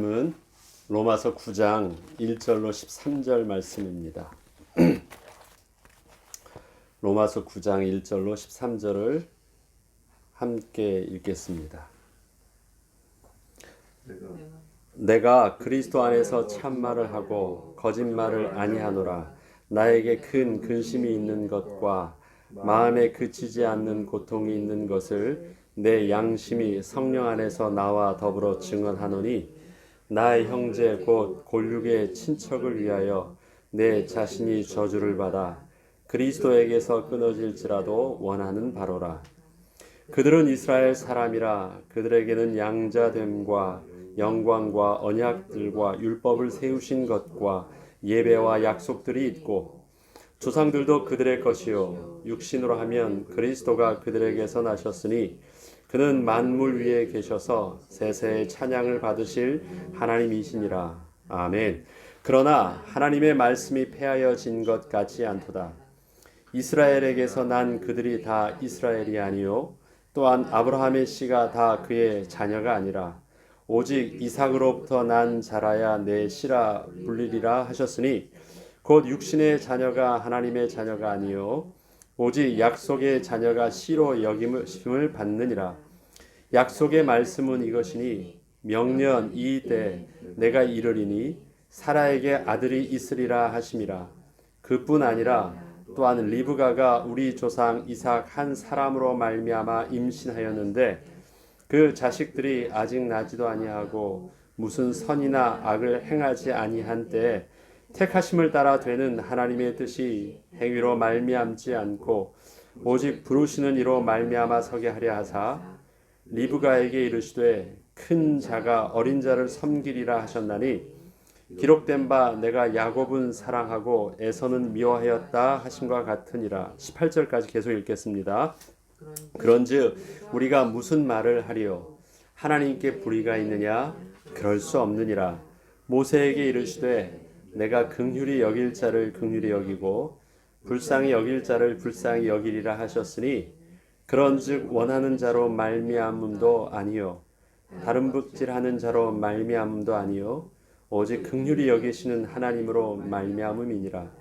말씀은 로마서 9장 1절로 13절 말씀입니다. 로마서 9장 1절로 13절을 함께 읽겠습니다. 내가 그리스도 안에서 참말을 하고 거짓말을 아니하노라. 나에게 큰 근심이 있는 것과 마음에 그치지 않는 고통이 있는 것을 내 양심이 성령 안에서 나와 더불어 증언하노니, 나의 형제 곧 골육의 친척을 위하여 내 자신이 저주를 받아 그리스도에게서 끊어질지라도 원하는 바로라. 그들은 이스라엘 사람이라. 그들에게는 양자됨과 영광과 언약들과 율법을 세우신 것과 예배와 약속들이 있고, 조상들도 그들의 것이요 육신으로 하면 그리스도가 그들에게서 나셨으니 그는 만물 위에 계셔서 세세의 찬양을 받으실 하나님이시니라. 아멘. 그러나 하나님의 말씀이 폐하여진 것 같지 않도다. 이스라엘에게서 난 그들이 다 이스라엘이 아니요 또한 아브라함의 씨가 다 그의 자녀가 아니라 오직 이삭으로부터 난 자라야 내 씨라 불리리라 하셨으니, 곧 육신의 자녀가 하나님의 자녀가 아니요 오직 약속의 자녀가 씨로 여김을 받느니라. 약속의 말씀은 이것이니, 명년 이 때 내가 이르리니 사라에게 아들이 있으리라 하심이라. 그뿐 아니라 또한 리브가가 우리 조상 이삭 한 사람으로 말미암아 임신하였는데, 그 자식들이 아직 나지도 아니하고 무슨 선이나 악을 행하지 아니한 때에 택하심을 따라 되는 하나님의 뜻이 행위로 말미암지 않고 오직 부르시는 이로 말미암아 서게 하려 하사, 리브가에게 이르시되 큰 자가 어린 자를 섬기리라 하셨나니, 기록된 바 내가 야곱은 사랑하고 에서는 미워하였다 하심과 같으니라. 18절까지 계속 읽겠습니다. 그런즉 우리가 무슨 말을 하리요? 하나님께 불의가 있느냐? 그럴 수 없느니라. 모세에게 이르시되 내가 긍휼히 여길 자를 긍휼히 여기고 불쌍히 여길 자를 불쌍히 여기리라 하셨으니, 그런즉 원하는 자로 말미암음도 아니요 다른 붓질하는 자로 말미암음도 아니요 오직 긍휼히 여기시는 하나님으로 말미암음이니라.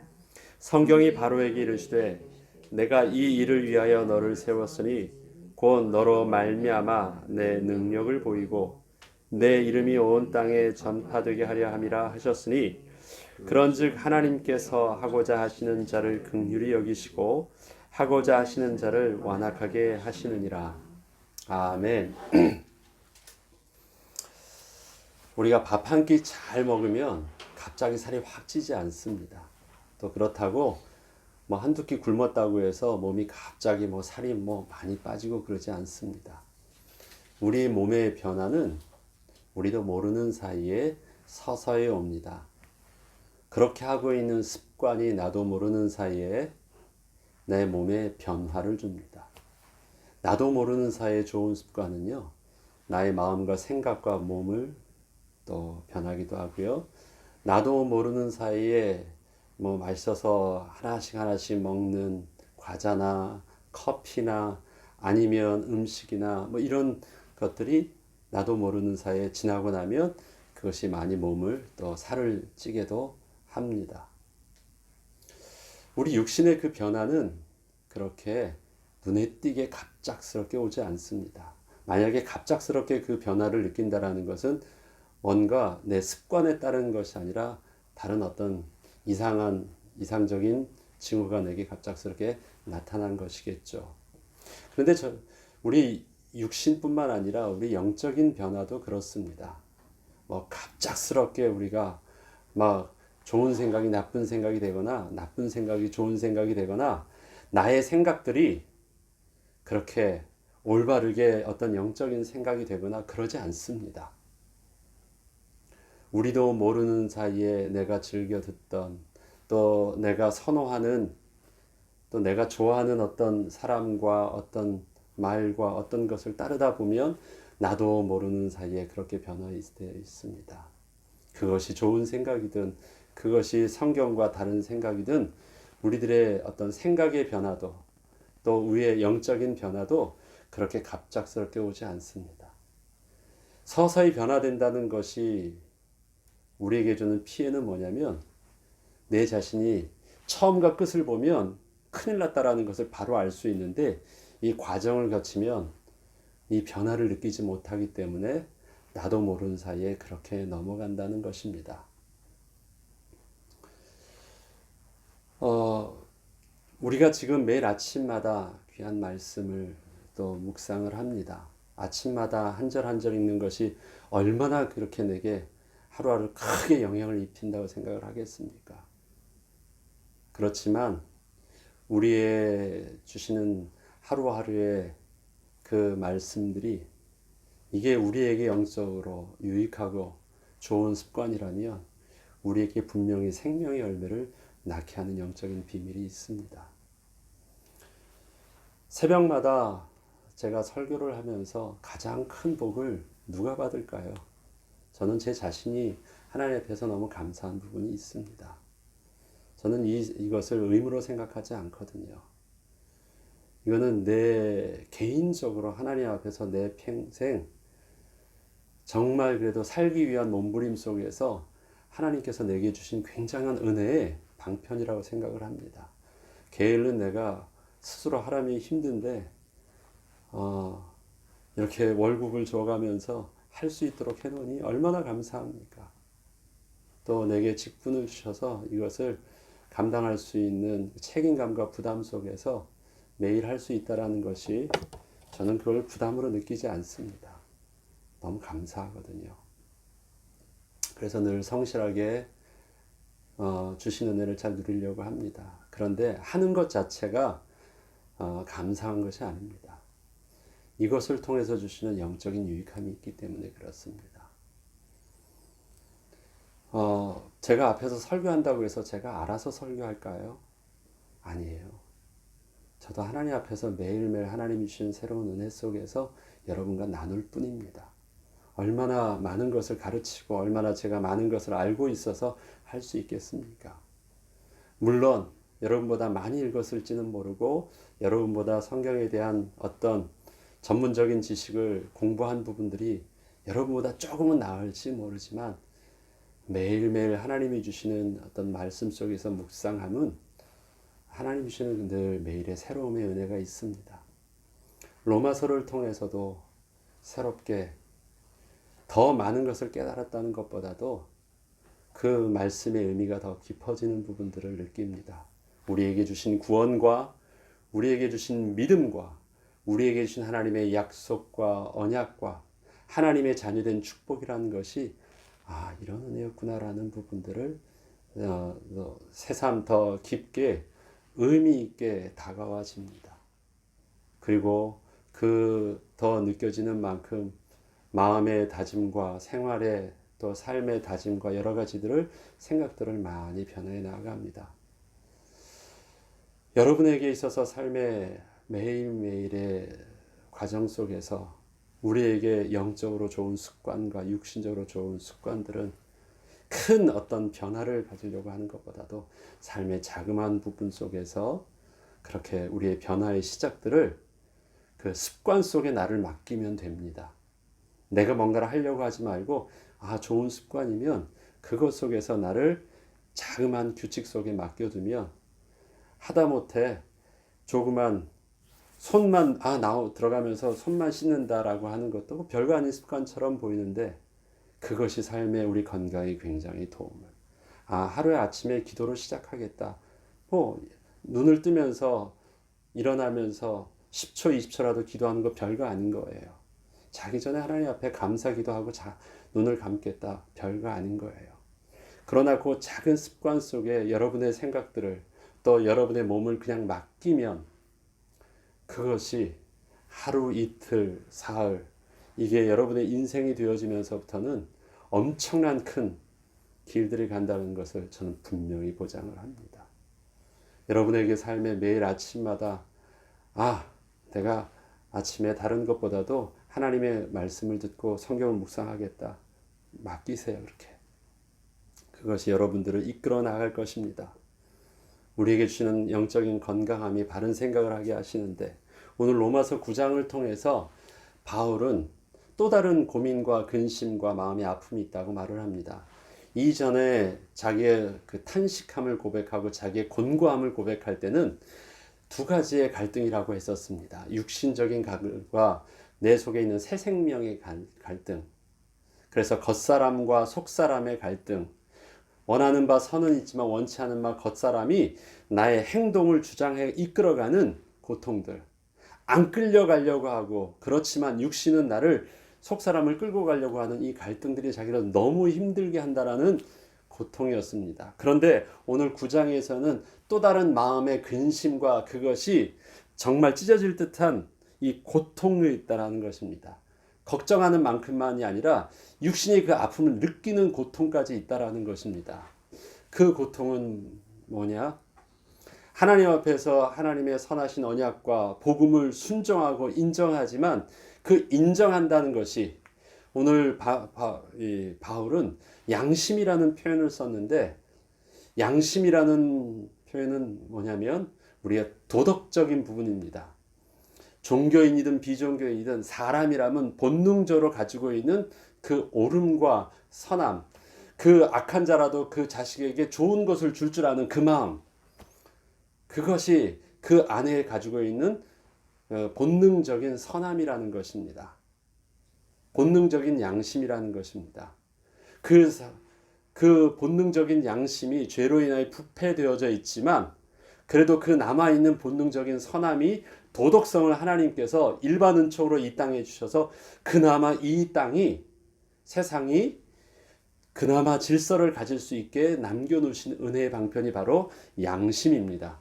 성경이 바로에게 이르시되 내가 이 일을 위하여 너를 세웠으니 곧 너로 말미암아 내 능력을 보이고 내 이름이 온 땅에 전파되게 하려 함이라 하셨으니, 그런즉 하나님께서 하고자 하시는 자를 긍휼히 여기시고 하고자 하시는 자를 완악하게 하시느니라. 아멘. 우리가 밥 한 끼 잘 먹으면 갑자기 살이 확 찌지 않습니다. 또 그렇다고 한두 끼 굶었다고 해서 몸이 갑자기 살이 많이 빠지고 그러지 않습니다. 우리 몸의 변화는 우리도 모르는 사이에 서서히 옵니다. 그렇게 하고 있는 습관이 나도 모르는 사이에 내 몸에 변화를 줍니다. 나도 모르는 사이에 좋은 습관은요, 나의 마음과 생각과 몸을 또 변하기도 하고요. 나도 모르는 사이에 맛있어서 하나씩 먹는 과자나 커피나 아니면 음식이나 이런 것들이 나도 모르는 사이에 지나고 나면 그것이 많이 몸을 또 살을 찌게도 합니다. 우리 육신의 그 변화는 그렇게 눈에 띄게 갑작스럽게 오지 않습니다. 만약에 갑작스럽게 그 변화를 느낀다라는 것은 뭔가 내 습관에 따른 것이 아니라 다른 어떤 이상적인 징후가 내게 갑작스럽게 나타난 것이겠죠. 그런데 우리 육신뿐만 아니라 우리 영적인 변화도 그렇습니다. 갑작스럽게 우리가 좋은 생각이 나쁜 생각이 되거나 나쁜 생각이 좋은 생각이 되거나 나의 생각들이 그렇게 올바르게 어떤 영적인 생각이 되거나 그러지 않습니다. 우리도 모르는 사이에 내가 즐겨 듣던, 또 내가 선호하는, 또 내가 좋아하는 어떤 사람과 어떤 말과 어떤 것을 따르다 보면 나도 모르는 사이에 그렇게 변화되어 있습니다. 그것이 좋은 생각이든 그것이 성경과 다른 생각이든 우리들의 어떤 생각의 변화도 또 우리의 영적인 변화도 그렇게 갑작스럽게 오지 않습니다. 서서히 변화된다는 것이 우리에게 주는 피해는 뭐냐면 내 자신이 처음과 끝을 보면 큰일 났다라는 것을 바로 알 수 있는데 이 과정을 거치면 이 변화를 느끼지 못하기 때문에 나도 모르는 사이에 그렇게 넘어간다는 것입니다. 우리가 지금 매일 아침마다 귀한 말씀을 또 묵상을 합니다. 아침마다 한 절 한 절 읽는 것이 얼마나 그렇게 내게 하루하루 크게 영향을 입힌다고 생각을 하겠습니까? 그렇지만 우리의 주시는 하루하루의 그 말씀들이 이게 우리에게 영적으로 유익하고 좋은 습관이라면 우리에게 분명히 생명의 열매를 낳게 하는 영적인 비밀이 있습니다. 새벽마다 제가 설교를 하면서 가장 큰 복을 누가 받을까요? 저는 제 자신이 하나님 앞에서 너무 감사한 부분이 있습니다. 저는 이것을 의무로 생각하지 않거든요. 이거는 내 개인적으로 하나님 앞에서 내 평생 정말 그래도 살기 위한 몸부림 속에서 하나님께서 내게 주신 굉장한 은혜의 방편이라고 생각을 합니다. 게을른 내가 스스로 하람이 힘든데 이렇게 월급을 줘가면서 할 수 있도록 해놓으니 얼마나 감사합니까? 또 내게 직분을 주셔서 이것을 감당할 수 있는 책임감과 부담 속에서 매일 할 수 있다는 것이 저는 그걸 부담으로 느끼지 않습니다. 너무 감사하거든요. 그래서 늘 성실하게 주신 은혜를 잘 누리려고 합니다. 그런데 하는 것 자체가 감사한 것이 아닙니다. 이것을 통해서 주시는 영적인 유익함이 있기 때문에 그렇습니다. 제가 앞에서 설교한다고 해서 제가 알아서 설교할까요? 아니에요. 저도 하나님 앞에서 매일매일 하나님이 주신 새로운 은혜 속에서 여러분과 나눌 뿐입니다. 얼마나 많은 것을 가르치고 얼마나 제가 많은 것을 알고 있어서 할 수 있겠습니까? 물론 여러분보다 많이 읽었을지는 모르고 여러분보다 성경에 대한 어떤 전문적인 지식을 공부한 부분들이 여러분보다 조금은 나을지 모르지만 매일매일 하나님이 주시는 어떤 말씀 속에서 묵상함은 하나님이 주시는 늘 매일의 새로움의 은혜가 있습니다. 로마서를 통해서도 새롭게 더 많은 것을 깨달았다는 것보다도 그 말씀의 의미가 더 깊어지는 부분들을 느낍니다. 우리에게 주신 구원과 우리에게 주신 믿음과 우리에게 주신 하나님의 약속과 언약과 하나님의 자녀된 축복이라는 것이 이런 은혜였구나라는 부분들을 새삼 더 깊게 의미 있게 다가와집니다. 그리고 그 더 느껴지는 만큼 마음의 다짐과 생활의 또 삶의 다짐과 여러 가지들을 생각들을 많이 변해 나갑니다. 여러분에게 있어서 삶의 매일매일의 과정 속에서 우리에게 영적으로 좋은 습관과 육신적으로 좋은 습관들은 큰 어떤 변화를 가지려고 하는 것보다도 삶의 자그마한 부분 속에서 그렇게 우리의 변화의 시작들을 그 습관 속에 나를 맡기면 됩니다. 내가 뭔가를 하려고 하지 말고 좋은 습관이면 그것 속에서 나를 자그마한 규칙 속에 맡겨두면 하다못해 조그만 손만 들어가면서 손만 씻는다라고 하는 것도 별거 아닌 습관처럼 보이는데 그것이 삶의 우리 건강에 굉장히 도움을. 하루에 아침에 기도로 시작하겠다. 눈을 뜨면서 일어나면서 10초, 20초라도 기도하는 거 별거 아닌 거예요. 자기 전에 하나님 앞에 감사 기도하고 눈을 감겠다. 별거 아닌 거예요. 그러나 그 작은 습관 속에 여러분의 생각들을 또 여러분의 몸을 그냥 맡기면 그것이 하루, 이틀, 사흘 이게 여러분의 인생이 되어지면서부터는 엄청난 큰 길들이 간다는 것을 저는 분명히 보장을 합니다. 여러분에게 삶의 매일 아침마다 내가 아침에 다른 것보다도 하나님의 말씀을 듣고 성경을 묵상하겠다. 맡기세요. 그렇게. 그것이 여러분들을 이끌어 나갈 것입니다. 우리에게 주시는 영적인 건강함이 바른 생각을 하게 하시는데 오늘 로마서 9장을 통해서 바울은 또 다른 고민과 근심과 마음의 아픔이 있다고 말을 합니다. 이전에 자기의 그 탄식함을 고백하고 자기의 곤고함을 고백할 때는 두 가지의 갈등이라고 했었습니다. 육신적인 갈등과 내 속에 있는 새 생명의 갈등. 그래서 겉사람과 속사람의 갈등. 원하는 바 선은 있지만 원치 않는 바 겉사람이 나의 행동을 주장해 이끌어가는 고통들. 안 끌려가려고 하고 그렇지만 육신은 나를 속사람을 끌고 가려고 하는 이 갈등들이 자기를 너무 힘들게 한다라는 고통이었습니다. 그런데 오늘 9장에서는 또 다른 마음의 근심과 그것이 정말 찢어질 듯한 이 고통이 있다라는 것입니다. 걱정하는 만큼만이 아니라 육신이 그 아픔을 느끼는 고통까지 있다라는 것입니다. 그 고통은 뭐냐? 하나님 앞에서 하나님의 선하신 언약과 복음을 순종하고 인정하지만 그 인정한다는 것이 오늘 바울은 양심이라는 표현을 썼는데 양심이라는 표현은 뭐냐면 우리의 도덕적인 부분입니다. 종교인이든 비종교인이든 사람이라면 본능적으로 가지고 있는 그 옳음과 선함, 그 악한 자라도 그 자식에게 좋은 것을 줄 아는 그 마음, 그것이 그 안에 가지고 있는 본능적인 선함이라는 것입니다. 본능적인 양심이라는 것입니다. 그 본능적인 양심이 죄로 인하여 부패되어져 있지만 그래도 그 남아있는 본능적인 선함이 도덕성을 하나님께서 일반 은총으로 이 땅에 주셔서 그나마 이 땅이 세상이 그나마 질서를 가질 수 있게 남겨놓으신 은혜의 방편이 바로 양심입니다.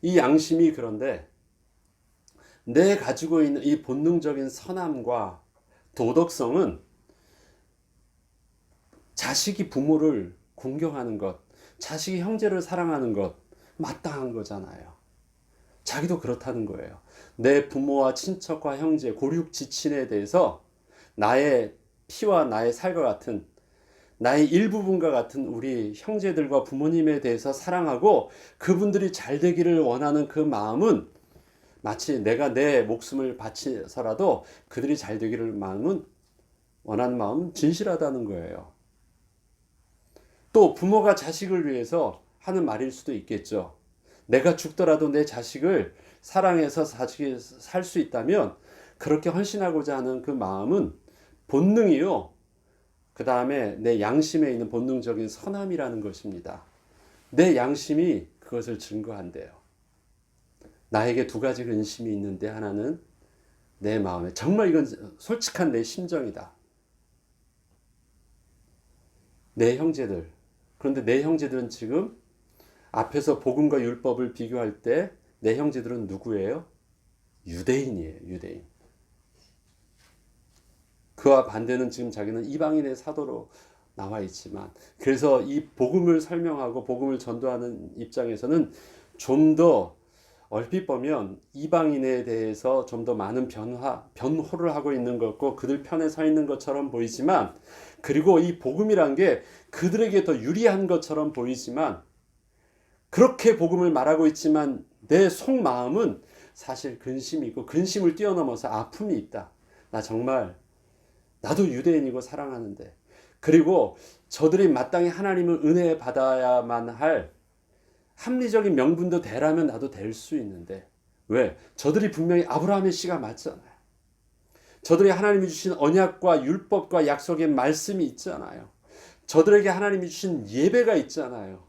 이 양심이 그런데 내 가지고 있는 이 본능적인 선함과 도덕성은 자식이 부모를 공경하는 것, 자식이 형제를 사랑하는 것 마땅한 거잖아요. 자기도 그렇다는 거예요. 내 부모와 친척과 형제, 고륙 지친에 대해서 나의 피와 나의 살과 같은 나의 일부분과 같은 우리 형제들과 부모님에 대해서 사랑하고 그분들이 잘 되기를 원하는 그 마음은 마치 내가 내 목숨을 바치서라도 그들이 잘 되기를 원하는 마음은 진실하다는 거예요. 또 부모가 자식을 위해서 하는 말일 수도 있겠죠. 내가 죽더라도 내 자식을 사랑해서 자식이 살 수 있다면 그렇게 헌신하고자 하는 그 마음은 본능이요. 그 다음에 내 양심에 있는 본능적인 선함이라는 것입니다. 내 양심이 그것을 증거한대요. 나에게 두 가지 근심이 있는데 하나는 내 마음에 정말 이건 솔직한 내 심정이다. 내 형제들. 그런데 내 형제들은 지금 앞에서 복음과 율법을 비교할 때 내 형제들은 누구예요? 유대인이에요. 유대인. 그와 반대는 지금 자기는 이방인의 사도로 나와 있지만 그래서 이 복음을 설명하고 복음을 전도하는 입장에서는 좀 더 얼핏 보면 이방인에 대해서 좀 더 많은 변호를 하고 있는 것 같고 그들 편에 서 있는 것처럼 보이지만 그리고 이 복음이란 게 그들에게 더 유리한 것처럼 보이지만 그렇게 복음을 말하고 있지만 내 속마음은 사실 근심이 있고 근심을 뛰어넘어서 아픔이 있다. 나도 유대인이고 사랑하는데 그리고 저들이 마땅히 하나님을 은혜 받아야만 할 합리적인 명분도 되라면 나도 될 수 있는데 왜? 저들이 분명히 아브라함의 씨가 맞잖아요. 저들이 하나님이 주신 언약과 율법과 약속의 말씀이 있잖아요. 저들에게 하나님이 주신 예배가 있잖아요.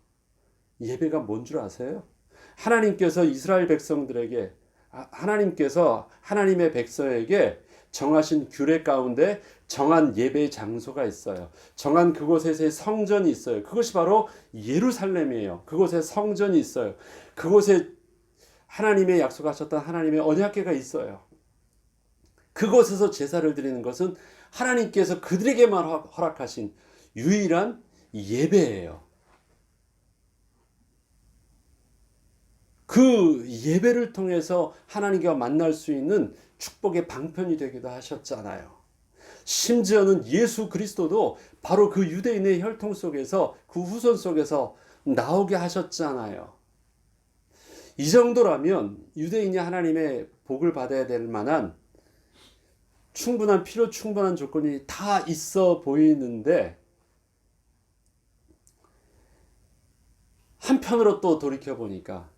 예배가 뭔 줄 아세요? 하나님께서 이스라엘 백성들에게 하나님께서 하나님의 백성에게 정하신 규례 가운데 정한 예배 장소가 있어요. 정한 그곳에서의 성전이 있어요. 그것이 바로 예루살렘이에요. 그곳에 성전이 있어요. 그곳에 하나님의 약속하셨던 하나님의 언약궤가 있어요. 그곳에서 제사를 드리는 것은 하나님께서 그들에게만 허락하신 유일한 예배예요. 그 예배를 통해서 하나님과 만날 수 있는 축복의 방편이 되기도 하셨잖아요. 심지어는 예수 그리스도도 바로 그 유대인의 혈통 속에서 그 후손 속에서 나오게 하셨잖아요. 이 정도라면 유대인이 하나님의 복을 받아야 될 만한 충분한 조건이 다 있어 보이는데 한편으로 또 돌이켜 보니까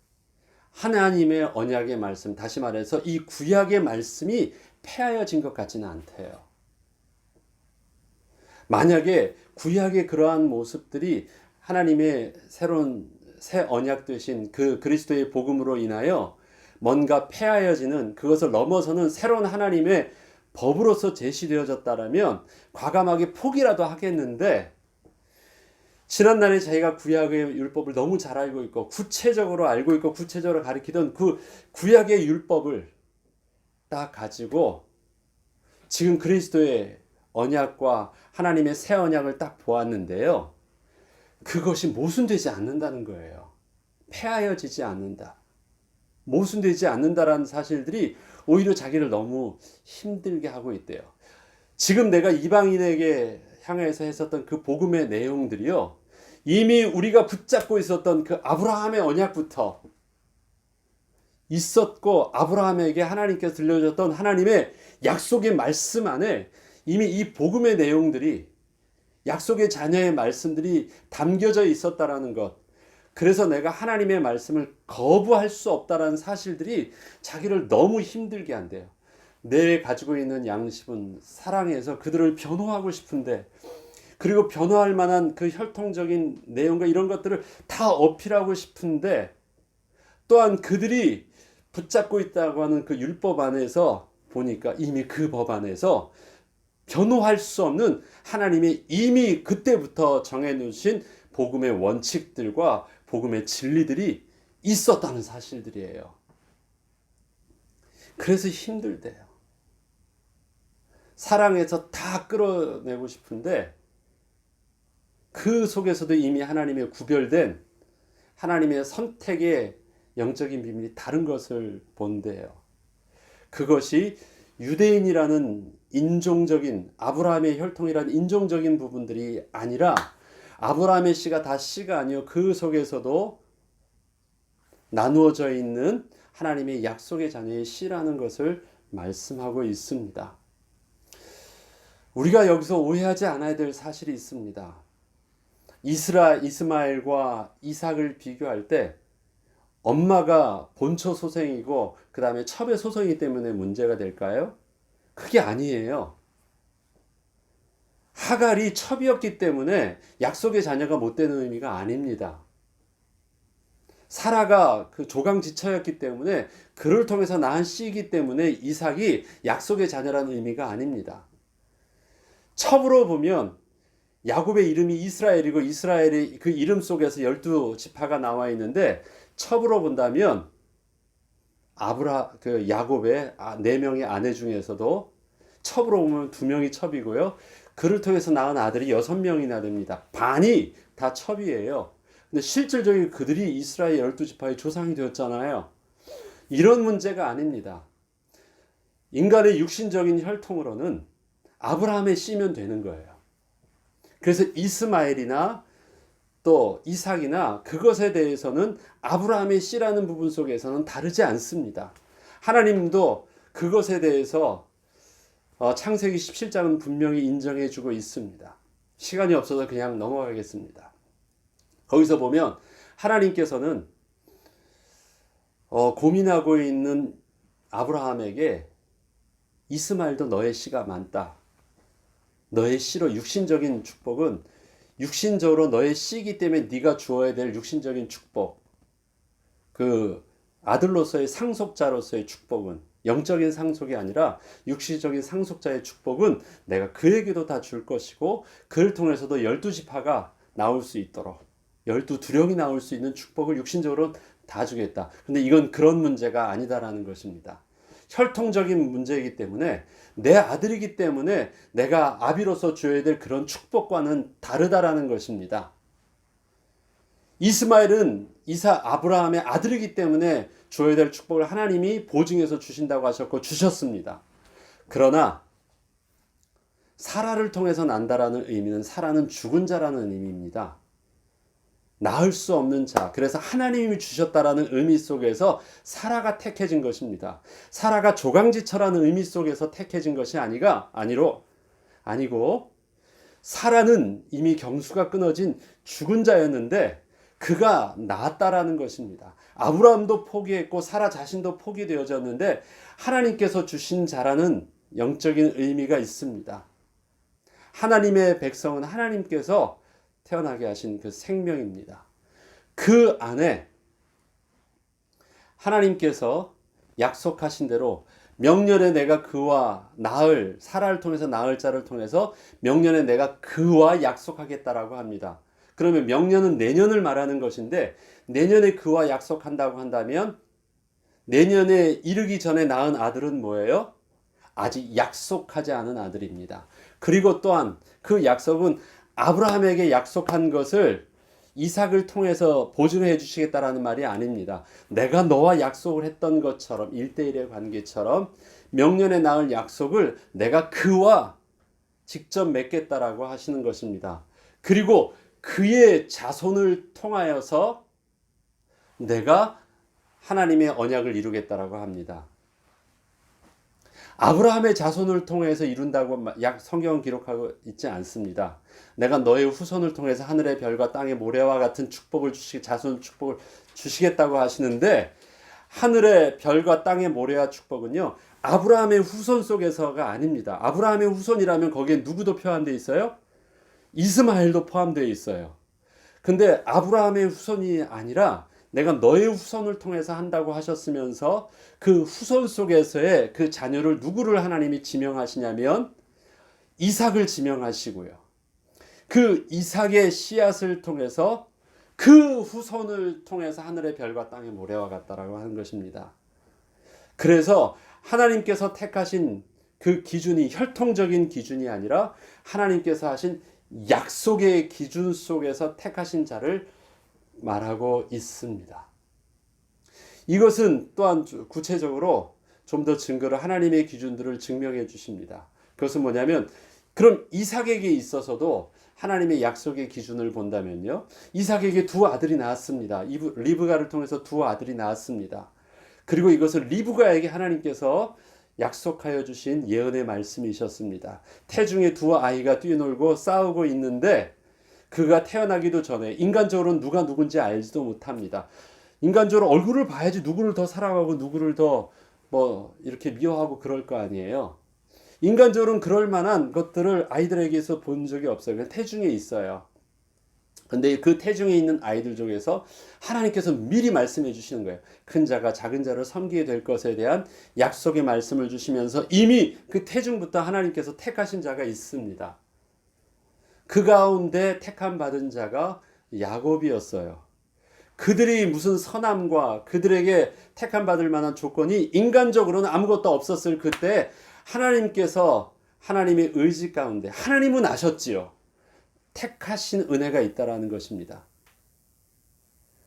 하나님의 언약의 말씀, 다시 말해서 이 구약의 말씀이 폐하여진 것 같지는 않대요. 만약에 구약의 그러한 모습들이 하나님의 새로운 새 언약 되신 그 그리스도의 복음으로 인하여 뭔가 폐하여지는, 그것을 넘어서는 새로운 하나님의 법으로서 제시되어졌다라면 과감하게 포기라도 하겠는데, 지난날에 자기가 구약의 율법을 너무 잘 알고 있고 구체적으로 알고 있고 구체적으로 가리키던 그 구약의 율법을 딱 가지고 지금 그리스도의 언약과 하나님의 새 언약을 딱 보았는데요, 그것이 모순되지 않는다는 거예요. 폐하여지지 않는다, 모순되지 않는다라는 사실들이 오히려 자기를 너무 힘들게 하고 있대요. 지금 내가 이방인에게 향해서 했었던 그 복음의 내용들이요, 이미 우리가 붙잡고 있었던 그 아브라함의 언약부터 있었고, 아브라함에게 하나님께서 들려줬던 하나님의 약속의 말씀 안에 이미 이 복음의 내용들이, 약속의 자녀의 말씀들이 담겨져 있었다라는 것, 그래서 내가 하나님의 말씀을 거부할 수 없다라는 사실들이 자기를 너무 힘들게 한대요. 내 가지고 있는 양심은 사랑해서 그들을 변호하고 싶은데, 그리고 변호할 만한 그 혈통적인 내용과 이런 것들을 다 어필하고 싶은데, 또한 그들이 붙잡고 있다고 하는 그 율법 안에서 보니까 이미 그 법 안에서 변호할 수 없는 하나님이 이미 그때부터 정해놓으신 복음의 원칙들과 복음의 진리들이 있었다는 사실들이에요. 그래서 힘들대요. 사랑해서 다 끌어내고 싶은데 그 속에서도 이미 하나님의 구별된 하나님의 선택의 영적인 비밀이 다른 것을 본대요. 그것이 유대인이라는 인종적인, 아브라함의 혈통이라는 인종적인 부분들이 아니라 아브라함의 씨가 다 씨가 아니요 그 속에서도 나누어져 있는 하나님의 약속의 자녀의 씨라는 것을 말씀하고 있습니다. 우리가 여기서 오해하지 않아야 될 사실이 있습니다. 이스마엘과 이삭을 비교할 때 엄마가 본초 소생이고 그 다음에 첩의 소생이기 때문에 문제가 될까요? 그게 아니에요. 하갈이 첩이었기 때문에 약속의 자녀가 못 되는 의미가 아닙니다. 사라가 그 조강지처였기 때문에 그를 통해서 낳은 씨이기 때문에 이삭이 약속의 자녀라는 의미가 아닙니다. 첩으로 보면 야곱의 이름이 이스라엘이고 이스라엘의 그 이름 속에서 12지파가 나와 있는데, 첩으로 본다면 그 야곱의 4명의 아내 중에서도 첩으로 보면 2명이 첩이고요. 그를 통해서 낳은 아들이 6명이나 됩니다. 반이 다 첩이에요. 근데 실질적인 그들이 이스라엘 12지파의 조상이 되었잖아요. 이런 문제가 아닙니다. 인간의 육신적인 혈통으로는 아브라함의 씨면 되는 거예요. 그래서 이스마엘이나 또 이삭이나 그것에 대해서는 아브라함의 씨라는 부분 속에서는 다르지 않습니다. 하나님도 그것에 대해서 창세기 17장은 분명히 인정해 주고 있습니다. 시간이 없어서 그냥 넘어가겠습니다. 거기서 보면 하나님께서는 고민하고 있는 아브라함에게 이스마엘도 너의 씨가 많다, 너의 씨로 육신적인 축복은 육신적으로 너의 씨이기 때문에 네가 주어야 될 육신적인 축복, 그 아들로서의 상속자로서의 축복은 영적인 상속이 아니라 육신적인 상속자의 축복은 내가 그에게도 다 줄 것이고, 그를 통해서도 12지파가 나올 수 있도록 12두령이 나올 수 있는 축복을 육신적으로 다 주겠다. 근데 이건 그런 문제가 아니다라는 것입니다. 혈통적인 문제이기 때문에, 내 아들이기 때문에 내가 아비로서 줘야 될 그런 축복과는 다르다라는 것입니다. 이스마엘은 아브라함의 아들이기 때문에 줘야 될 축복을 하나님이 보증해서 주신다고 하셨고 주셨습니다. 그러나 사라를 통해서 난다라는 의미는 사라는 죽은 자라는 의미입니다. 낳을 수 없는 자, 그래서 하나님이 주셨다라는 의미 속에서 사라가 택해진 것입니다. 사라가 조강지처라는 의미 속에서 택해진 것이 아니고, 사라는 이미 경수가 끊어진 죽은 자였는데 그가 나았다라는 것입니다. 아브라함도 포기했고 사라 자신도 포기되어졌는데 하나님께서 주신 자라는 영적인 의미가 있습니다. 하나님의 백성은 하나님께서 태어나게 하신 그 생명입니다. 그 안에 하나님께서 약속하신 대로 명년에 내가 그와 낳을, 사라를 통해서 낳을 자를 통해서 명년에 내가 그와 약속하겠다라고 합니다. 그러면 명년은 내년을 말하는 것인데 내년에 그와 약속한다고 한다면 내년에 이르기 전에 낳은 아들은 뭐예요? 아직 약속하지 않은 아들입니다. 그리고 또한 그 약속은 아브라함에게 약속한 것을 이삭을 통해서 보증해 주시겠다라는 말이 아닙니다. 내가 너와 약속을 했던 것처럼 1대1의 관계처럼 명년에 낳을 약속을 내가 그와 직접 맺겠다라고 하시는 것입니다. 그리고 그의 자손을 통하여서 내가 하나님의 언약을 이루겠다라고 합니다. 아브라함의 자손을 통해서 이룬다고 성경은 기록하고 있지 않습니다. 내가 너의 후손을 통해서 하늘의 별과 땅의 모래와 같은 축복을 자손 축복을 주시겠다고 하시는데 하늘의 별과 땅의 모래와 축복은요. 아브라함의 후손 속에서가 아닙니다. 아브라함의 후손이라면 거기에 누구도 포함되어 있어요? 이스마엘도 포함되어 있어요. 근데 아브라함의 후손이 아니라 내가 너의 후손을 통해서 한다고 하셨으면서 그 후손 속에서의 그 자녀를 누구를 하나님이 지명하시냐면 이삭을 지명하시고요. 그 이삭의 씨앗을 통해서 그 후손을 통해서 하늘의 별과 땅의 모래와 같다라고 하는 것입니다. 그래서 하나님께서 택하신 그 기준이 혈통적인 기준이 아니라 하나님께서 하신 약속의 기준 속에서 택하신 자를 말하고 있습니다. 이것은 또한 구체적으로 좀 더 증거를 하나님의 기준들을 증명해 주십니다. 그것은 뭐냐면 그럼 이삭에게 있어서도 하나님의 약속의 기준을 본다면요. 이삭에게 두 아들이 나왔습니다. 리브가를 통해서 두 아들이 나왔습니다. 그리고 이것을 리브가에게 하나님께서 약속하여 주신 예언의 말씀이셨습니다. 태중에 두 아이가 뛰놀고 싸우고 있는데 그가 태어나기도 전에 인간적으로는 누가 누군지 알지도 못합니다. 인간적으로 얼굴을 봐야지 누구를 더 사랑하고 누구를 더 이렇게 미워하고 그럴 거 아니에요. 인간적으로는 그럴 만한 것들을 아이들에게서 본 적이 없어요. 그냥 태중에 있어요. 근데 그 태중에 있는 아이들 중에서 하나님께서 미리 말씀해 주시는 거예요. 큰 자가 작은 자를 섬기게 될 것에 대한 약속의 말씀을 주시면서 이미 그 태중부터 하나님께서 택하신 자가 있습니다. 그 가운데 택함 받은 자가 야곱이었어요. 그들이 무슨 선함과 그들에게 택함 받을 만한 조건이 인간적으로는 아무것도 없었을 그때 하나님께서 하나님의 의지 가운데 하나님은 아셨지요. 택하신 은혜가 있다라는 것입니다.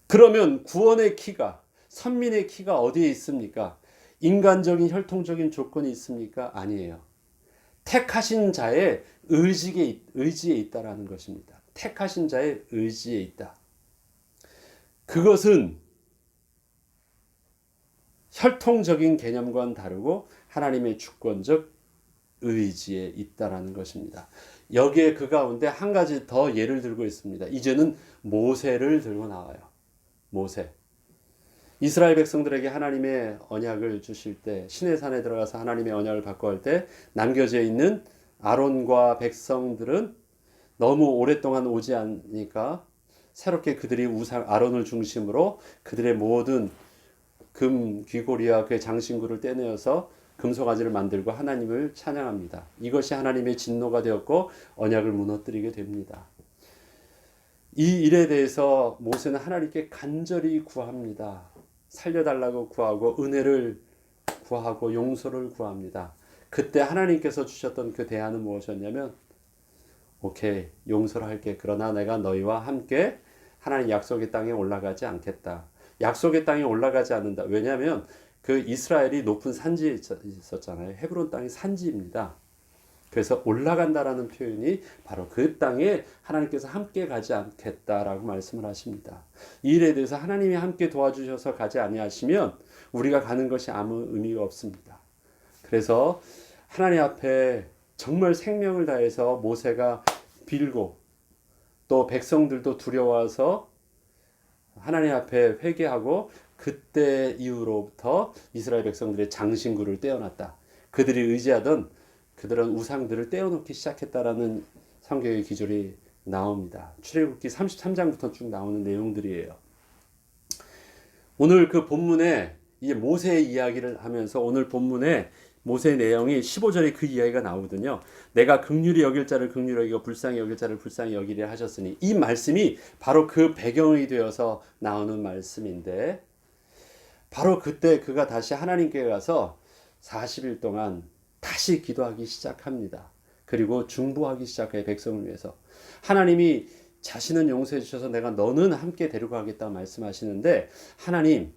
그러면 구원의 키가 선민의 키가 어디에 있습니까? 인간적인 혈통적인 조건이 있습니까? 아니에요. 택하신 자의 의지에 있다라는 것입니다. 택하신 자의 의지에 있다. 그것은 혈통적인 개념과는 다르고 하나님의 주권적 의지에 있다라는 것입니다. 여기에 그 가운데 한 가지 더 예를 들고 있습니다. 이제는 모세를 들고 나와요. 모세. 이스라엘 백성들에게 하나님의 언약을 주실 때 시내산에 들어가서 하나님의 언약을 받고 할 때 남겨져 있는 아론과 백성들은 너무 오랫동안 오지 않으니까 새롭게 그들이 아론을 중심으로 그들의 모든 금 귀고리와 그의 장신구를 떼내어서 금송아지를 만들고 하나님을 찬양합니다. 이것이 하나님의 진노가 되었고 언약을 무너뜨리게 됩니다. 이 일에 대해서 모세는 하나님께 간절히 구합니다. 살려달라고 구하고 은혜를 구하고 용서를 구합니다. 그때 하나님께서 주셨던 그 대안은 무엇이었냐면 오케이, 용서를 할게. 그러나 내가 너희와 함께 하나님 약속의 땅에 올라가지 않겠다. 약속의 땅에 올라가지 않는다. 왜냐하면 그 이스라엘이 높은 산지에 있었잖아요. 헤브론 땅이 산지입니다. 그래서 올라간다라는 표현이 바로 그 땅에 하나님께서 함께 가지 않겠다라고 말씀을 하십니다. 이 일에 대해서 하나님이 함께 도와주셔서 가지 아니하시면 우리가 가는 것이 아무 의미가 없습니다. 그래서 하나님 앞에 정말 생명을 다해서 모세가 빌고 또 백성들도 두려워서 하나님 앞에 회개하고 그때 이후로부터 이스라엘 백성들의 장신구를 떼어놨다. 그들이 의지하던 그들은 우상들을 떼어놓기 시작했다라는 성경의 기절이 나옵니다. 출애굽기 33장부터 쭉 나오는 내용들이에요. 오늘 그 본문에 이 모세의 이야기를 하면서 오늘 본문에 모세의 내용이 15절에 그 이야기가 나오거든요. 내가 긍휼히 여길 자를 긍휼히 여기고 불쌍히 여길 자를 불쌍히 여기려 하셨으니, 이 말씀이 바로 그 배경이 되어서 나오는 말씀인데, 바로 그때 그가 다시 하나님께 가서 40일 동안 다시 기도하기 시작합니다. 그리고 중보하기 시작해, 백성을 위해서. 하나님이 자신은 용서해 주셔서 내가 너는 함께 데려가겠다고 말씀하시는데, 하나님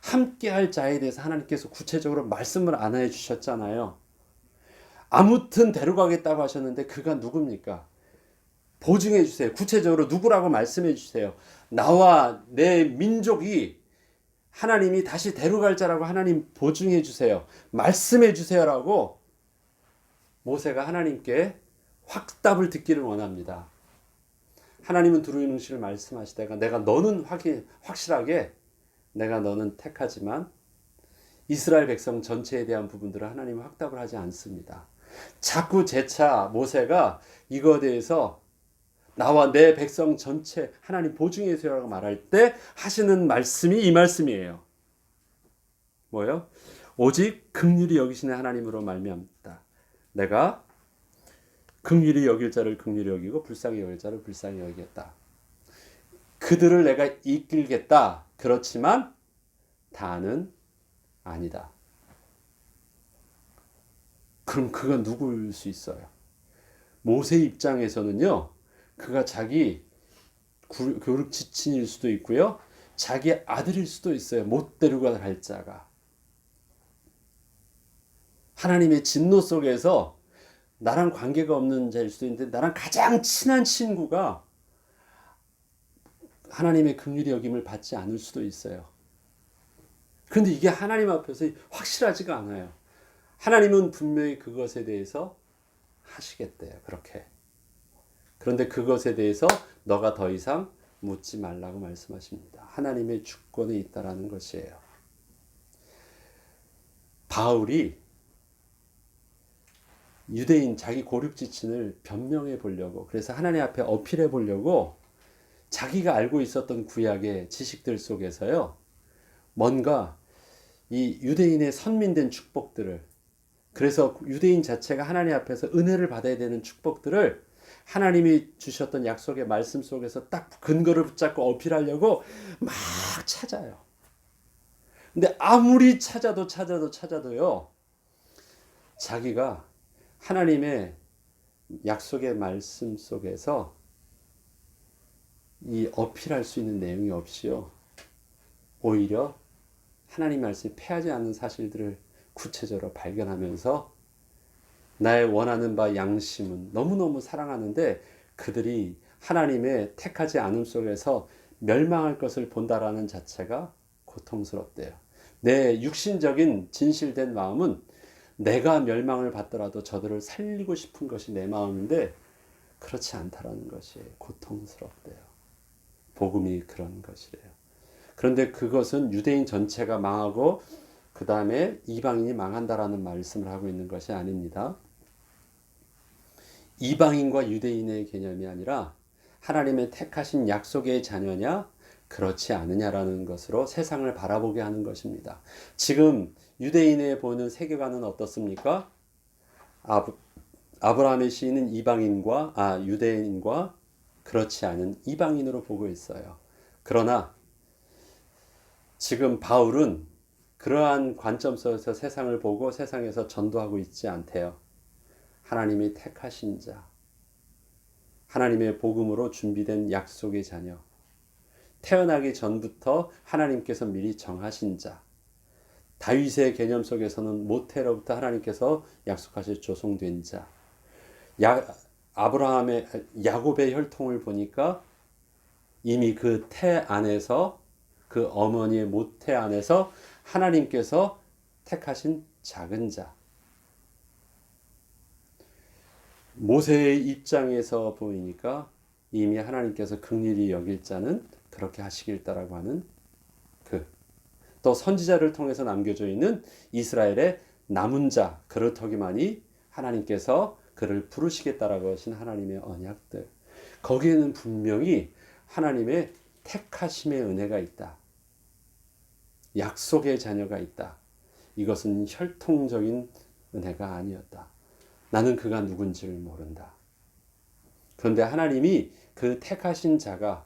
함께 할 자에 대해서 하나님께서 구체적으로 말씀을 안 해주셨잖아요. 아무튼 데려가겠다고 하셨는데 그가 누굽니까? 보증해 주세요. 구체적으로 누구라고 말씀해 주세요. 나와 내 민족이 하나님이 다시 데려갈 자라고 하나님 보증해 주세요. 말씀해 주세요라고 모세가 하나님께 확답을 듣기를 원합니다. 하나님은 두루이 능실을 말씀하시다가 내가 너는 확실하게 내가 너는 택하지만 이스라엘 백성 전체에 대한 부분들은 하나님은 확답을 하지 않습니다. 자꾸 재차 모세가 이거에 대해서 나와 내 백성 전체 하나님 보증해 주세요라고 말할 때 하시는 말씀이 이 말씀이에요. 뭐예요? 오직 긍휼히 여기시는 하나님으로 말미암다. 내가 긍휼히 여길 자를 긍휼히 여기고 불쌍히 여길 자를 불쌍히 여기겠다. 그들을 내가 이끌겠다. 그렇지만 다는 아니다. 그럼 그가 누구일 수 있어요? 모세 입장에서는요, 그가 자기 교육 지친일 수도 있고요, 자기 아들일 수도 있어요. 못 데려갈 자가. 하나님의 진노 속에서 나랑 관계가 없는 자일 수도 있는데 나랑 가장 친한 친구가 하나님의 긍휼히 여김을 받지 않을 수도 있어요. 그런데 이게 하나님 앞에서 확실하지가 않아요. 하나님은 분명히 그것에 대해서 하시겠대요. 그렇게. 그런데 그것에 대해서 너가 더 이상 묻지 말라고 말씀하십니다. 하나님의 주권이 있다라는 것이에요. 바울이 유대인 자기 고륙지친을 변명해 보려고, 그래서 하나님 앞에 어필해 보려고 자기가 알고 있었던 구약의 지식들 속에서요, 뭔가 이 유대인의 선민된 축복들을, 그래서 유대인 자체가 하나님 앞에서 은혜를 받아야 되는 축복들을 하나님이 주셨던 약속의 말씀 속에서 딱 근거를 붙잡고 어필하려고 막 찾아요. 근데 아무리 찾아도요, 자기가 하나님의 약속의 말씀 속에서 이 어필할 수 있는 내용이 없이요, 오히려 하나님 말씀이 패하지 않는 사실들을 구체적으로 발견하면서 나의 원하는 바 양심은 너무너무 사랑하는데 그들이 하나님의 택하지 않음 속에서 멸망할 것을 본다라는 자체가 고통스럽대요. 내 육신적인 진실된 마음은 내가 멸망을 받더라도 저들을 살리고 싶은 것이 내 마음인데 그렇지 않다라는 것이 고통스럽대요. 복음이 그런 것이래요. 그런데 그것은 유대인 전체가 망하고 그 다음에 이방인이 망한다라는 말씀을 하고 있는 것이 아닙니다. 이방인과 유대인의 개념이 아니라 하나님의 택하신 약속의 자녀냐 그렇지 않느냐라는 것으로 세상을 바라보게 하는 것입니다. 지금 유대인의 보는 세계관은 어떻습니까? 아브라함의 시인은 유대인과 그렇지 않은 이방인으로 보고 있어요. 그러나 지금 바울은 그러한 관점 속에서 세상을 보고 세상에서 전도하고 있지 않대요. 하나님이 택하신 자, 하나님의 복음으로 준비된 약속의 자녀, 태어나기 전부터 하나님께서 미리 정하신 자, 다윗의 개념 속에서는 모태로부터 하나님께서 약속하실 조성된 자, 아브라함의 야곱의 혈통을 보니까 이미 그 태 안에서, 그 어머니의 모태 안에서 하나님께서 택하신 작은 자. 모세의 입장에서 보이니까 이미 하나님께서 긍휼히 여길 자는 그렇게 하시겠다라고 하는 또 선지자를 통해서 남겨져 있는 이스라엘의 남은 자 그렇더기만이 하나님께서 그를 부르시겠다라고 하신 하나님의 언약들, 거기에는 분명히 하나님의 택하심의 은혜가 있다. 약속의 자녀가 있다. 이것은 혈통적인 은혜가 아니었다. 나는 그가 누군지를 모른다. 그런데 하나님이 그 택하신 자가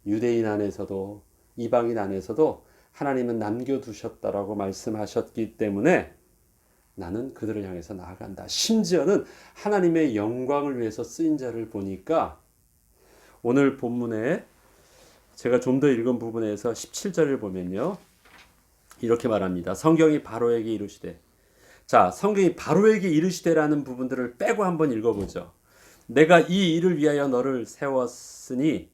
유대인 안에서도 이방인 안에서도 하나님은 남겨두셨다라고 말씀하셨기 때문에 나는 그들을 향해서 나아간다. 심지어는 하나님의 영광을 위해서 쓰인 자를 보니까 오늘 본문에 제가 좀 더 읽은 부분에서 17절을 보면요. 이렇게 말합니다. 성경이 바로에게 이르시되, 자, 성경이 바로에게 이르시되라는 부분들을 빼고 한번 읽어보죠. 내가 이 일을 위하여 너를 세웠으니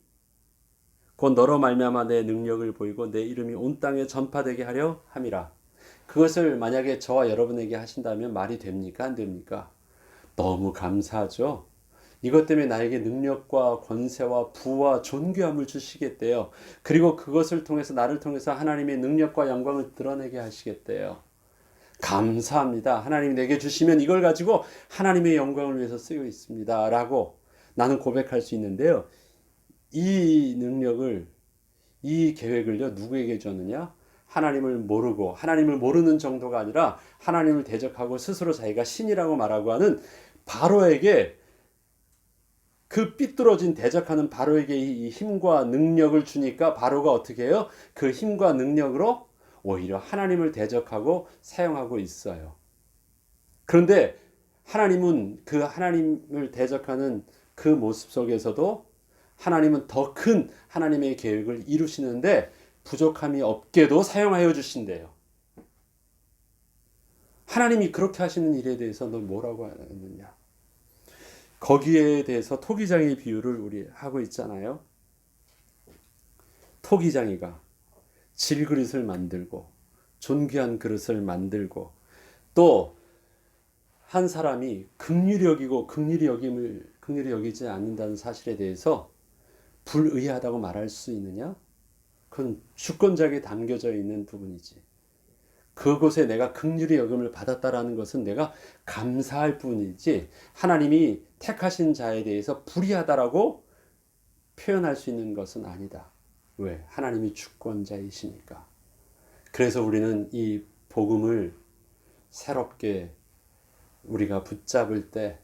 곧 너로 말미암아 내 능력을 보이고 내 이름이 온 땅에 전파되게 하려 함이라. 그것을 만약에 저와 여러분에게 하신다면 말이 됩니까? 안 됩니까? 너무 감사하죠. 이것 때문에 나에게 능력과 권세와 부와 존귀함을 주시겠대요. 그리고 그것을 통해서 나를 통해서 하나님의 능력과 영광을 드러내게 하시겠대요. 감사합니다. 하나님이 내게 주시면 이걸 가지고 하나님의 영광을 위해서 쓰고 있습니다. 라고 나는 고백할 수 있는데요. 이 능력을, 이 계획을요, 누구에게 줬느냐? 하나님을 모르고, 하나님을 모르는 정도가 아니라 하나님을 대적하고 스스로 자기가 신이라고 말하고 하는 바로에게, 그 삐뚤어진 대적하는 바로에게 이 힘과 능력을 주니까 바로가 어떻게 해요? 그 힘과 능력으로 오히려 하나님을 대적하고 사용하고 있어요. 그런데 하나님은 그 하나님을 대적하는 그 모습 속에서도 하나님은 더 큰 하나님의 계획을 이루시는데 부족함이 없게도 사용하여 주신대요. 하나님이 그렇게 하시는 일에 대해서 너 뭐라고 하느냐? 거기에 대해서 토기장의 비유를 우리 하고 있잖아요. 토기장이가 질그릇을 만들고 존귀한 그릇을 만들고 또 한 사람이 긍휼히 여기고 긍휼히 여기지 않는다는 사실에 대해서 불의하다고 말할 수 있느냐? 그건 주권자에게 담겨져 있는 부분이지. 그곳에 내가 긍휼히 여김을 받았다라는 것은 내가 감사할 뿐이지 하나님이 택하신 자에 대해서 불의하다라고 표현할 수 있는 것은 아니다. 왜? 하나님이 주권자이시니까. 그래서 우리는 이 복음을 새롭게 우리가 붙잡을 때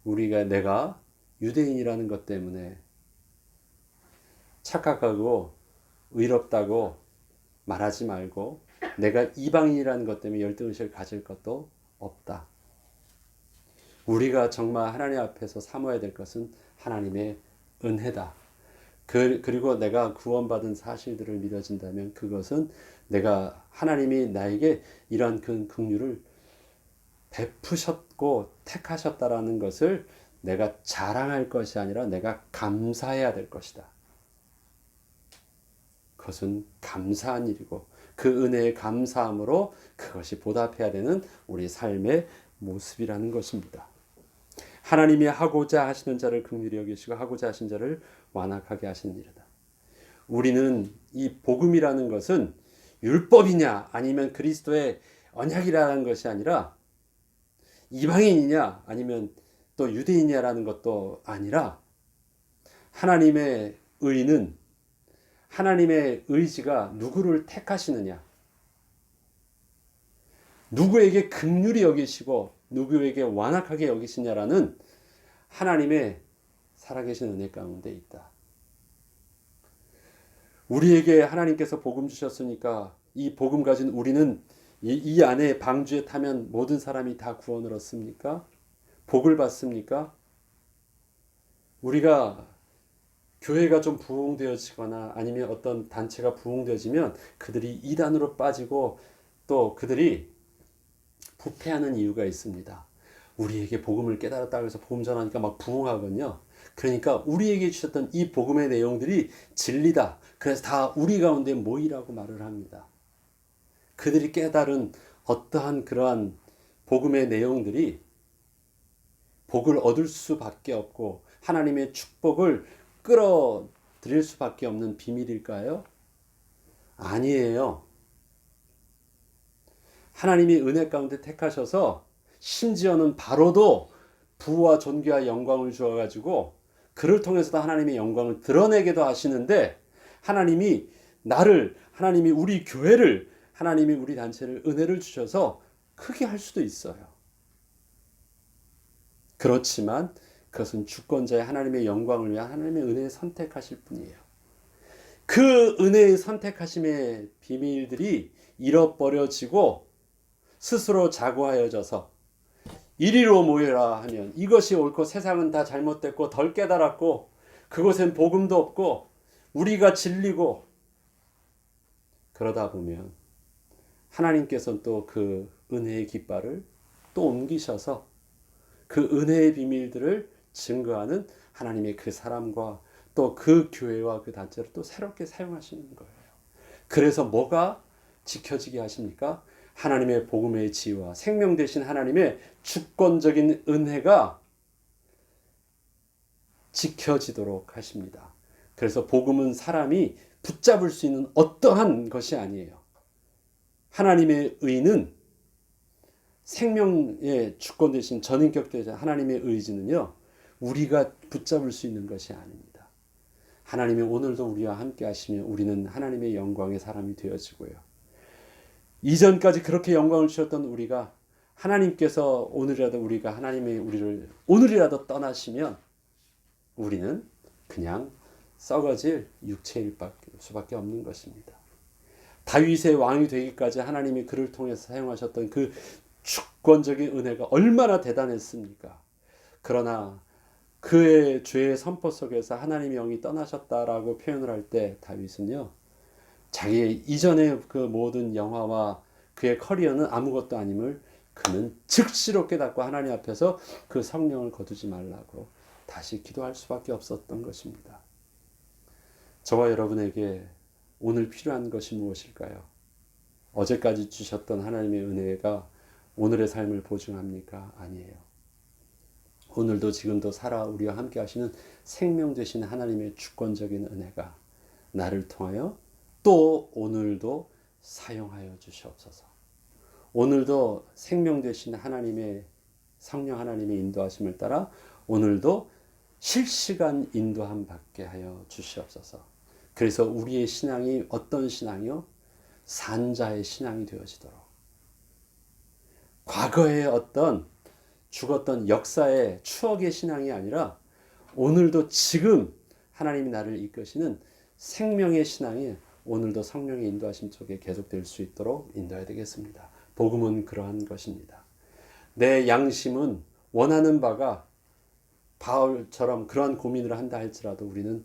내가 유대인이라는 것 때문에 착각하고 의롭다고 말하지 말고 내가 이방인이라는 것 때문에 열등의식을 가질 것도 없다. 우리가 정말 하나님 앞에서 사모해야 될 것은 하나님의 은혜다. 그리고 내가 구원받은 사실들을 믿어진다면 그것은 내가 하나님이 나에게 이러한 그 긍휼을 베푸셨고 택하셨다라는 것을 내가 자랑할 것이 아니라 내가 감사해야 될 것이다. 그것은 감사한 일이고 그 은혜의 감사함으로 그것이 보답해야 되는 우리 삶의 모습이라는 것입니다. 하나님이 하고자 하시는 자를 긍휼히 여기시고 하고자 하신 자를 완악하게 하시는 일이다. 우리는 이 복음이라는 것은 율법이냐 아니면 그리스도의 언약이라는 것이 아니라 이방인이냐 아니면 또 유대인이냐라는 것도 아니라 하나님의 의는 하나님의 의지가 누구를 택하시느냐, 누구에게 긍휼히 여기시고 누구에게 완악하게 여기시냐라는 하나님의 살아계신 은혜 가운데 있다. 우리에게 하나님께서 복음 주셨으니까 이 복음 가진 우리는 이 안에 방주에 타면 모든 사람이 다 구원을 얻습니까? 복을 받습니까? 우리가 교회가 좀 부흥되어지거나 아니면 어떤 단체가 부흥되어지면 그들이 이단으로 빠지고 또 그들이 부패하는 이유가 있습니다. 우리에게 복음을 깨달았다고 해서 복음 전하니까 막 부흥하거든요. 그러니까 우리에게 주셨던 이 복음의 내용들이 진리다. 그래서 다 우리 가운데 모이라고 말을 합니다. 그들이 깨달은 어떠한 그러한 복음의 내용들이 복을 얻을 수밖에 없고 하나님의 축복을 드릴 수밖에 없는 비밀일까요? 아니에요. 하나님이 은혜 가운데 택하셔서 심지어는 바로도 부와 존귀와 영광을 주어가지고 그를 통해서도 하나님의 영광을 드러내게도 하시는데 하나님이 우리 교회를, 하나님이 우리 단체를 은혜를 주셔서 크게 할 수도 있어요. 그렇지만 그것은 주권자의 하나님의 영광을 위한 하나님의 은혜에 선택하실 뿐이에요. 그 은혜의 선택하심의 비밀들이 잃어버려지고 스스로 자고하여져서 이리로 모여라 하면 이것이 옳고 세상은 다 잘못됐고 덜 깨달았고 그곳엔 복음도 없고 우리가 진리고 그러다 보면 하나님께서는 또 그 은혜의 깃발을 또 옮기셔서 그 은혜의 비밀들을 증거하는 하나님의 그 사람과 또 그 교회와 그 단체를 또 새롭게 사용하시는 거예요. 그래서 뭐가 지켜지게 하십니까? 하나님의 복음의 지혜와 생명 되신 하나님의 주권적인 은혜가 지켜지도록 하십니다. 그래서 복음은 사람이 붙잡을 수 있는 어떠한 것이 아니에요. 하나님의 의는 생명의 주권 되신 전인격 되신 하나님의 의지는요, 우리가 붙잡을 수 있는 것이 아닙니다. 하나님이 오늘도 우리와 함께 하시면 우리는 하나님의 영광의 사람이 되어지고요. 이전까지 그렇게 영광을 주셨던 우리가 하나님께서 오늘이라도 우리가 하나님의 우리를 오늘이라도 떠나시면 우리는 그냥 썩어질 육체일 수밖에 없는 것입니다. 다윗의 왕이 되기까지 하나님이 그를 통해서 사용하셨던 그 주권적인 은혜가 얼마나 대단했습니까? 그러나 그의 죄의 선포 속에서 하나님의 영이 떠나셨다라고 표현을 할 때 다윗은요, 자기의 이전의 그 모든 영화와 그의 커리어는 아무것도 아님을 그는 즉시로 깨닫고 하나님 앞에서 그 성령을 거두지 말라고 다시 기도할 수밖에 없었던 것입니다. 저와 여러분에게 오늘 필요한 것이 무엇일까요? 어제까지 주셨던 하나님의 은혜가 오늘의 삶을 보증합니까? 아니에요. 오늘도 지금도 살아 우리와 함께 하시는 생명 되신 하나님의 주권적인 은혜가 나를 통하여 또 오늘도 사용하여 주시옵소서. 오늘도 생명 되신 하나님의 성령 하나님의 인도하심을 따라 오늘도 실시간 인도함 받게 하여 주시옵소서. 그래서 우리의 신앙이 어떤 신앙이요? 산자의 신앙이 되어지도록. 과거의 어떤 죽었던 역사의 추억의 신앙이 아니라 오늘도 지금 하나님이 나를 이끄시는 생명의 신앙이 오늘도 성령의 인도하심 속에 계속될 수 있도록 인도해야 되겠습니다. 복음은 그러한 것입니다. 내 양심은 원하는 바가 바울처럼 그러한 고민을 한다 할지라도 우리는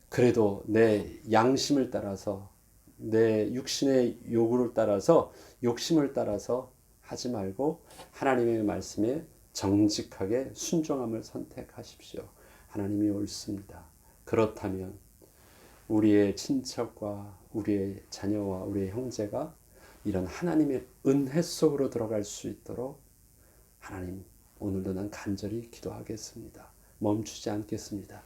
그래도 내 양심을 따라서 내 육신의 요구를 따라서 욕심을 따라서 하지 말고 하나님의 말씀에 정직하게 순종함을 선택하십시오. 하나님이 옳습니다. 그렇다면 우리의 친척과 우리의 자녀와 우리의 형제가 이런 하나님의 은혜 속으로 들어갈 수 있도록 하나님 오늘도 난 간절히 기도하겠습니다. 멈추지 않겠습니다.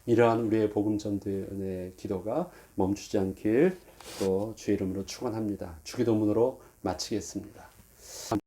이러한 우리의 복음 전도의 은혜의 기도가 멈추지 않길 또 주의 이름으로 축원합니다. 주기도문으로 마치겠습니다.